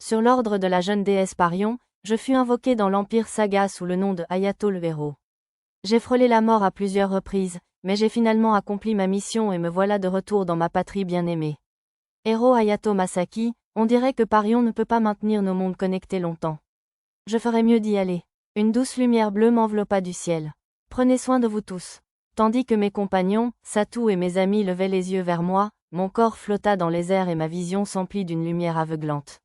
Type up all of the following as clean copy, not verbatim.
Sur l'ordre de la jeune déesse Parion, je fus invoqué dans l'Empire Saga sous le nom de Hayato le héros. J'ai frôlé la mort à plusieurs reprises, mais j'ai finalement accompli ma mission et me voilà de retour dans ma patrie bien-aimée. Héros Hayato Masaki, on dirait que Parion ne peut pas maintenir nos mondes connectés longtemps. Je ferais mieux d'y aller. Une douce lumière bleue m'enveloppa du ciel. Prenez soin de vous tous. Tandis que mes compagnons, Satu et mes amis levaient les yeux vers moi, mon corps flotta dans les airs et ma vision s'emplit d'une lumière aveuglante.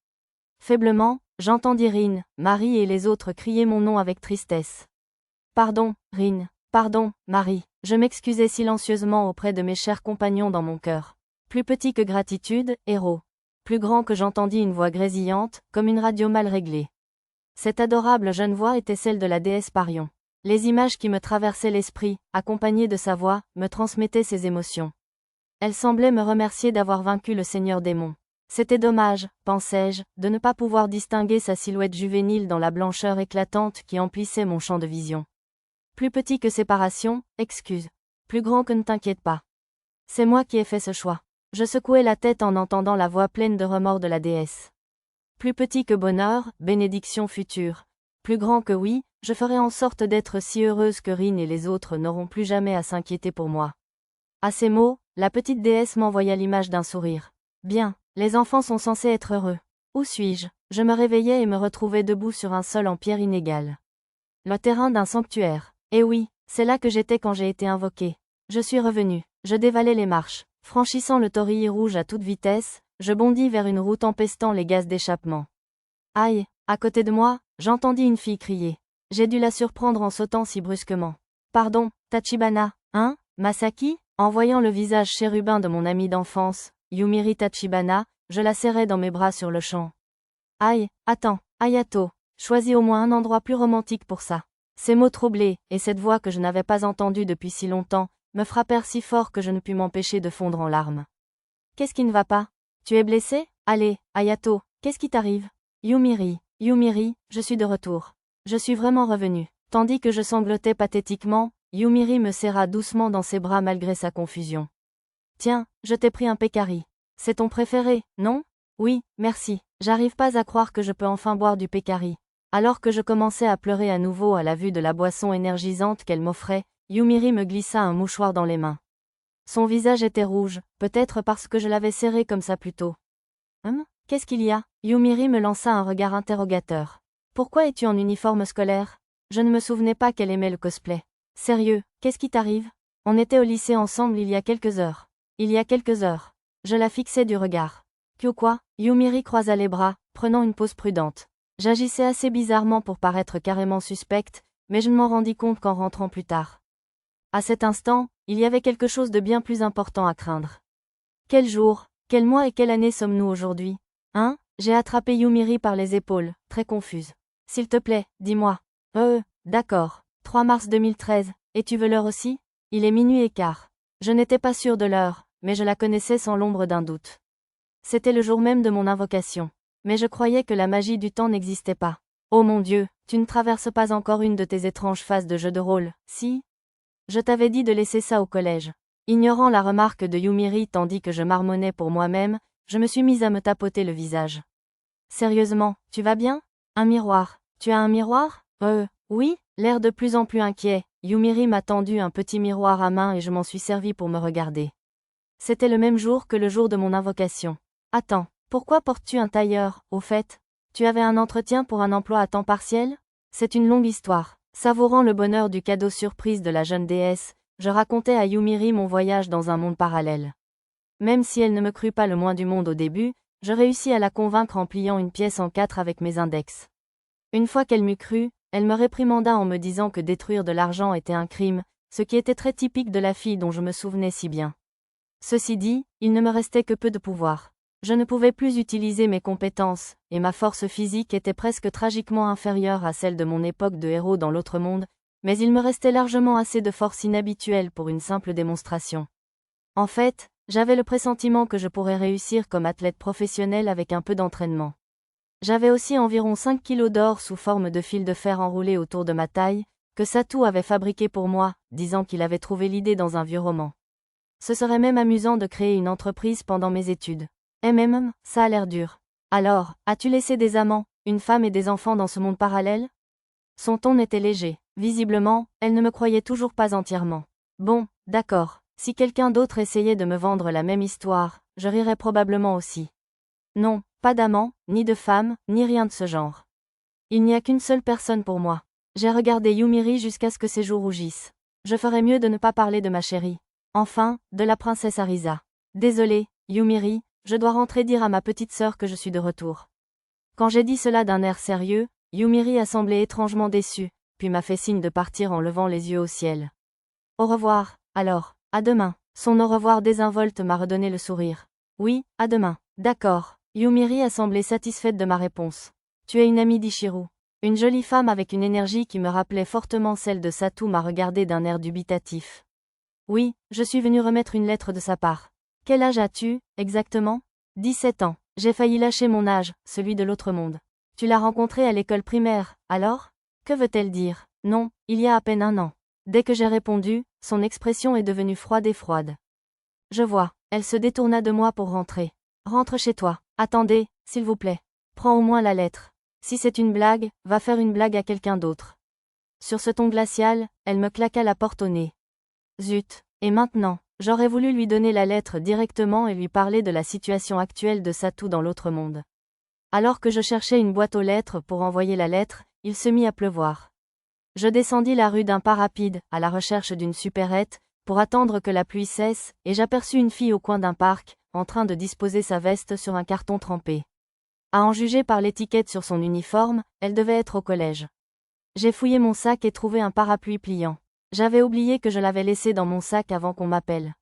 Faiblement, j'entendis Rin, Marie et les autres crier mon nom avec tristesse. Pardon, Rin. Pardon, Marie. Je m'excusais silencieusement auprès de mes chers compagnons dans mon cœur. Plus petit que gratitude, héros. Plus grand que j'entendis une voix grésillante, comme une radio mal réglée. Cette adorable jeune voix était celle de la déesse Parion. Les images qui me traversaient l'esprit, accompagnées de sa voix, me transmettaient ses émotions. Elle semblait me remercier d'avoir vaincu le seigneur démon. C'était dommage, pensais-je, de ne pas pouvoir distinguer sa silhouette juvénile dans la blancheur éclatante qui emplissait mon champ de vision. Plus petit que séparation, excuse. Plus grand que ne t'inquiète pas. C'est moi qui ai fait ce choix. Je secouai la tête en entendant la voix pleine de remords de la déesse. Plus petit que bonheur, bénédiction future. Plus grand que oui, je ferai en sorte d'être si heureuse que Rin et les autres n'auront plus jamais à s'inquiéter pour moi. À ces mots, la petite déesse m'envoya l'image d'un sourire. Bien, les enfants sont censés être heureux. Où suis-je? Je me réveillai et me retrouvai debout sur un sol en pierre inégale. Le terrain d'un sanctuaire. Eh oui, c'est là que j'étais quand j'ai été invoqué. Je suis revenu. Je dévalai les marches. Franchissant le torii rouge à toute vitesse, je bondis vers une route empestant les gaz d'échappement. Aïe, à côté de moi, j'entendis une fille crier. J'ai dû la surprendre en sautant si brusquement. Pardon, Tachibana, hein, Masaki? En voyant le visage chérubin de mon amie d'enfance, Yumiri Tachibana, je la serrai dans mes bras sur le champ. Aïe, attends, Hayato, choisis au moins un endroit plus romantique pour ça. Ces mots troublés, et cette voix que je n'avais pas entendue depuis si longtemps, me frappèrent si fort que je ne pus m'empêcher de fondre en larmes. Qu'est-ce qui ne va pas? Tu es blessé? Allez, Hayato, qu'est-ce qui t'arrive? Yumiri, je suis de retour. Je suis vraiment revenu. Tandis que je sanglotais pathétiquement, Yumiri me serra doucement dans ses bras malgré sa confusion. Tiens, je t'ai pris un Pekari. C'est ton préféré, non? Oui, merci. J'arrive pas à croire que je peux enfin boire du Pekari. Alors que je commençais à pleurer à nouveau à la vue de la boisson énergisante qu'elle m'offrait, Yumiri me glissa un mouchoir dans les mains. Son visage était rouge, peut-être parce que je l'avais serré comme ça plus tôt. Qu'est-ce qu'il y a? Yumiri me lança un regard interrogateur. Pourquoi es-tu en uniforme scolaire? Je ne me souvenais pas qu'elle aimait le cosplay. Sérieux, qu'est-ce qui t'arrive? On était au lycée ensemble il y a quelques heures. Il y a quelques heures. Je la fixais du regard. Quoi? Yumiri croisa les bras, prenant une pose prudente. J'agissais assez bizarrement pour paraître carrément suspecte, mais je ne m'en rendis compte qu'en rentrant plus tard. À cet instant, il y avait quelque chose de bien plus important à craindre. Quel jour, quel mois et quelle année sommes-nous aujourd'hui? J'ai attrapé Yumiri par les épaules, très confuse. S'il te plaît, dis-moi. D'accord. 3 mars 2013, et tu veux l'heure aussi? Il est minuit et quart. Je n'étais pas sûre de l'heure, mais je la connaissais sans l'ombre d'un doute. C'était le jour même de mon invocation. Mais je croyais que la magie du temps n'existait pas. Oh mon Dieu, tu ne traverses pas encore une de tes étranges phases de jeu de rôle, si? Je t'avais dit de laisser ça au collège. Ignorant la remarque de Yumiri tandis que je marmonnais pour moi-même, je me suis mise à me tapoter le visage. Sérieusement, tu vas bien? Un miroir. Tu as un miroir? Oui, l'air de plus en plus inquiet, Yumiri m'a tendu un petit miroir à main et je m'en suis servi pour me regarder. C'était le même jour que le jour de mon invocation. Attends, pourquoi portes-tu un tailleur, au fait? Tu avais un entretien pour un emploi à temps partiel? C'est une longue histoire. Savourant le bonheur du cadeau surprise de la jeune déesse, je racontais à Yumiri mon voyage dans un monde parallèle. Même si elle ne me crut pas le moins du monde au début, je réussis à la convaincre en pliant une pièce en 4 avec mes index. Une fois qu'elle m'eut cru, elle me réprimanda en me disant que détruire de l'argent était un crime, ce qui était très typique de la fille dont je me souvenais si bien. Ceci dit, il ne me restait que peu de pouvoir. Je ne pouvais plus utiliser mes compétences, et ma force physique était presque tragiquement inférieure à celle de mon époque de héros dans l'autre monde, mais il me restait largement assez de force inhabituelle pour une simple démonstration. En fait, j'avais le pressentiment que je pourrais réussir comme athlète professionnel avec un peu d'entraînement. J'avais aussi environ 5 kilos d'or sous forme de fil de fer enroulé autour de ma taille, que Satu avait fabriqué pour moi, disant qu'il avait trouvé l'idée dans un vieux roman. Ce serait même amusant de créer une entreprise pendant mes études. Ça a l'air dur. Alors, as-tu laissé des amants, une femme et des enfants dans ce monde parallèle? Son ton était léger. Visiblement, elle ne me croyait toujours pas entièrement. Bon, d'accord. Si quelqu'un d'autre essayait de me vendre la même histoire, je rirais probablement aussi. Non, pas d'amant, ni de femme, ni rien de ce genre. Il n'y a qu'une seule personne pour moi. J'ai regardé Yumiri jusqu'à ce que ses joues rougissent. Je ferais mieux de ne pas parler de ma chérie. Enfin, de la princesse Arisa. Désolée, Yumiri, je dois rentrer dire à ma petite sœur que je suis de retour. Quand j'ai dit cela d'un air sérieux, Yumiri a semblé étrangement déçue, puis m'a fait signe de partir en levant les yeux au ciel. Au revoir, alors, à demain. Son au revoir désinvolte m'a redonné le sourire. Oui, à demain. D'accord. Yumiri a semblé satisfaite de ma réponse. Tu es une amie d'Ichiru. Une jolie femme avec une énergie qui me rappelait fortement celle de Satou m'a regardé d'un air dubitatif. Oui, je suis venue remettre une lettre de sa part. Quel âge as-tu, exactement? 17 ans. J'ai failli lâcher mon âge, celui de l'autre monde. Tu l'as rencontrée à l'école primaire, alors? Que veut-elle dire? Non, il y a à peine un an. Dès que j'ai répondu, son expression est devenue froide et froide. Je vois, elle se détourna de moi pour rentrer. Rentre chez toi. Attendez, s'il vous plaît. Prends au moins la lettre. Si c'est une blague, va faire une blague à quelqu'un d'autre. Sur ce ton glacial, elle me claqua la porte au nez. Zut. Et maintenant, j'aurais voulu lui donner la lettre directement et lui parler de la situation actuelle de Satou dans l'autre monde. Alors que je cherchais une boîte aux lettres pour envoyer la lettre, il se mit à pleuvoir. Je descendis la rue d'un pas rapide, à la recherche d'une supérette, pour attendre que la pluie cesse, et j'aperçus une fille au coin d'un parc, en train de disposer sa veste sur un carton trempé. À en juger par l'étiquette sur son uniforme, elle devait être au collège. J'ai fouillé mon sac et trouvé un parapluie pliant. J'avais oublié que je l'avais laissé dans mon sac avant qu'on m'appelle.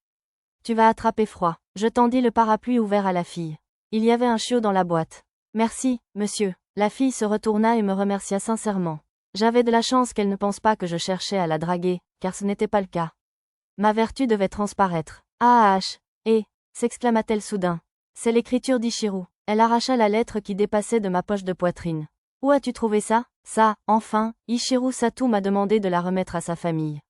Tu vas attraper froid. Je tendis le parapluie ouvert à la fille. Il y avait un chiot dans la boîte. Merci, monsieur. La fille se retourna et me remercia sincèrement. J'avais de la chance qu'elle ne pense pas que je cherchais à la draguer, car ce n'était pas le cas. Ma vertu devait transparaître. Ah h, s'exclama-t-elle soudain. C'est l'écriture d'Ichiru. Elle arracha la lettre qui dépassait de ma poche de poitrine. Où as-tu trouvé ça? Ça, enfin, Ichiru Satou m'a demandé de la remettre à sa famille.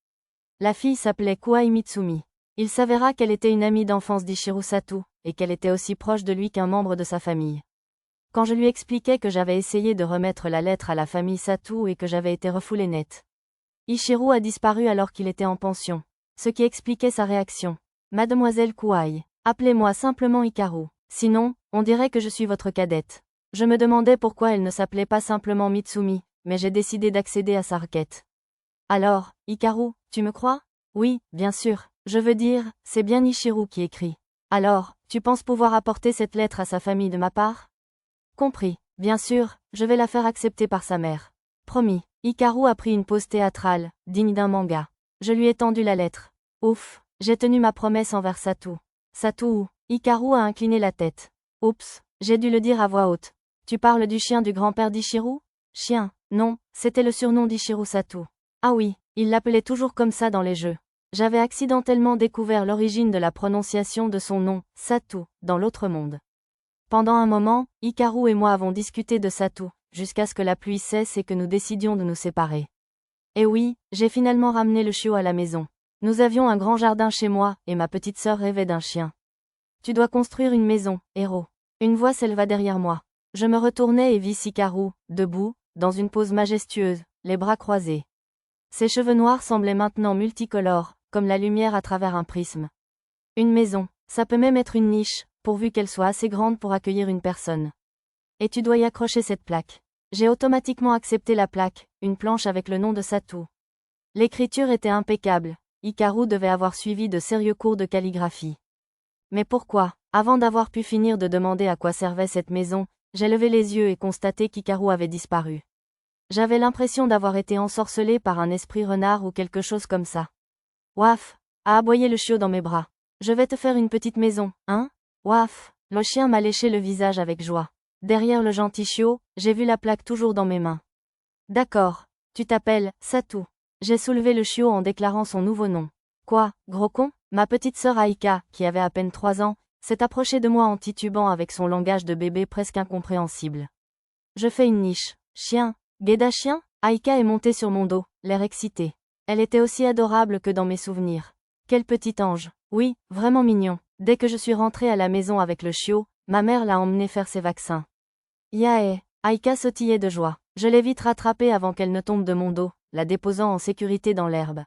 La fille s'appelait Kuai Mitsumi. Il s'avéra qu'elle était une amie d'enfance d'Ichiru Satou, et qu'elle était aussi proche de lui qu'un membre de sa famille. Quand je lui expliquai que j'avais essayé de remettre la lettre à la famille Satou et que j'avais été refoulé net. Ichiru a disparu alors qu'il était en pension. Ce qui expliquait sa réaction. Mademoiselle Kuai, appelez-moi simplement Hikaru. Sinon, on dirait que je suis votre cadette. Je me demandais pourquoi elle ne s'appelait pas simplement Mitsumi, mais j'ai décidé d'accéder à sa requête. Alors, Hikaru, tu me crois? Oui, bien sûr. Je veux dire, c'est bien Ichiru qui écrit. Alors, tu penses pouvoir apporter cette lettre à sa famille de ma part? Compris. Bien sûr, je vais la faire accepter par sa mère. Promis. Hikaru a pris une pose théâtrale, digne d'un manga. Je lui ai tendu la lettre. Ouf, j'ai tenu ma promesse envers Satou. Satou, Hikaru a incliné la tête. Oups, j'ai dû le dire à voix haute. Tu parles du chien du grand-père d'Ichiru? Chien, non, c'était le surnom d'Ichiru Satou. Ah oui, il l'appelait toujours comme ça dans les jeux. J'avais accidentellement découvert l'origine de la prononciation de son nom, Satou, dans l'autre monde. Pendant un moment, Hikaru et moi avons discuté de Satou, jusqu'à ce que la pluie cesse et que nous décidions de nous séparer. Et oui, j'ai finalement ramené le chiot à la maison. Nous avions un grand jardin chez moi, et ma petite sœur rêvait d'un chien. Tu dois construire une maison, héros. Une voix s'éleva derrière moi. Je me retournai et vis Hikaru, debout, dans une pose majestueuse, les bras croisés. Ses cheveux noirs semblaient maintenant multicolores, comme la lumière à travers un prisme. Une maison, ça peut même être une niche, pourvu qu'elle soit assez grande pour accueillir une personne. Et tu dois y accrocher cette plaque. J'ai automatiquement accepté la plaque, une planche avec le nom de Satou. L'écriture était impeccable. Hikaru devait avoir suivi de sérieux cours de calligraphie. Mais pourquoi? Avant d'avoir pu finir de demander à quoi servait cette maison, j'ai levé les yeux et constaté qu'Hikaru avait disparu. J'avais l'impression d'avoir été ensorcelé par un esprit renard ou quelque chose comme ça. Waf, a aboyé le chiot dans mes bras. Je vais te faire une petite maison, hein? Waf, le chien m'a léché le visage avec joie. Derrière le gentil chiot, j'ai vu la plaque toujours dans mes mains. D'accord, tu t'appelles Satou. J'ai soulevé le chiot en déclarant son nouveau nom. Quoi, gros con? Ma petite sœur Aika, qui avait à peine 3 ans, s'est approchée de moi en titubant avec son langage de bébé presque incompréhensible. Je fais une niche. Chien. Guéda chien? Aika est montée sur mon dos, l'air excité. Elle était aussi adorable que dans mes souvenirs. Quel petit ange. Oui, vraiment mignon. Dès que je suis rentrée à la maison avec le chiot, ma mère l'a emmené faire ses vaccins. Yae, Aika sautillait de joie. Je l'ai vite rattrapée avant qu'elle ne tombe de mon dos, la déposant en sécurité dans l'herbe.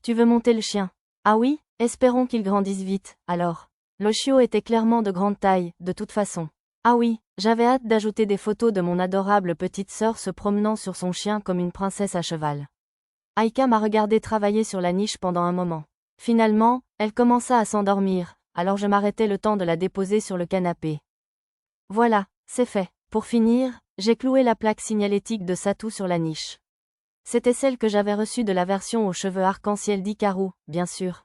Tu veux monter le chien? Ah oui, espérons qu'il grandisse vite, alors. Le chiot était clairement de grande taille, de toute façon. Ah oui, j'avais hâte d'ajouter des photos de mon adorable petite sœur se promenant sur son chien comme une princesse à cheval. Aika m'a regardé travailler sur la niche pendant un moment. Finalement, elle commença à s'endormir, alors je m'arrêtai le temps de la déposer sur le canapé. Voilà, c'est fait. Pour finir, j'ai cloué la plaque signalétique de Satou sur la niche. C'était celle que j'avais reçue de la version aux cheveux arc-en-ciel d'Hikaru, bien sûr.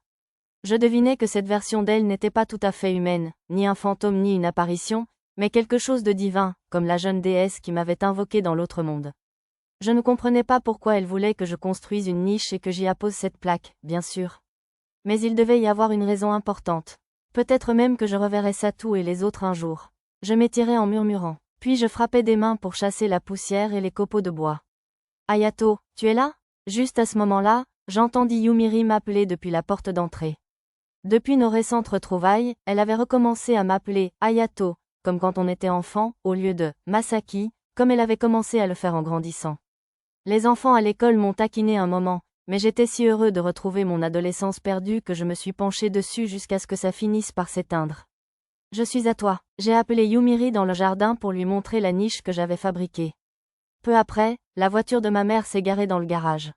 Je devinais que cette version d'elle n'était pas tout à fait humaine, ni un fantôme ni une apparition, mais quelque chose de divin, comme la jeune déesse qui m'avait invoquée dans l'autre monde. Je ne comprenais pas pourquoi elle voulait que je construise une niche et que j'y appose cette plaque, bien sûr. Mais il devait y avoir une raison importante. Peut-être même que je reverrais Satou et les autres un jour. Je m'étirais en murmurant. Puis je frappais des mains pour chasser la poussière et les copeaux de bois. Ayato, tu es là? Juste à ce moment-là, j'entendis Yumiri m'appeler depuis la porte d'entrée. Depuis nos récentes retrouvailles, elle avait recommencé à m'appeler Ayato, comme quand on était enfant, au lieu de Masaki, comme elle avait commencé à le faire en grandissant. Les enfants à l'école m'ont taquiné un moment, mais j'étais si heureux de retrouver mon adolescence perdue que je me suis penché dessus jusqu'à ce que ça finisse par s'éteindre. Je suis à toi. J'ai appelé Yumiri dans le jardin pour lui montrer la niche que j'avais fabriquée. Peu après, la voiture de ma mère s'est garée dans le garage.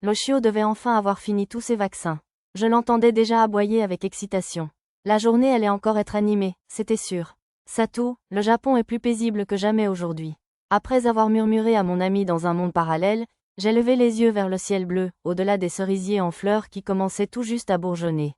Loshio devait enfin avoir fini tous ses vaccins. Je l'entendais déjà aboyer avec excitation. La journée allait encore être animée, c'était sûr. Satou, le Japon est plus paisible que jamais aujourd'hui. Après avoir murmuré à mon ami dans un monde parallèle, j'ai levé les yeux vers le ciel bleu, au-delà des cerisiers en fleurs qui commençaient tout juste à bourgeonner.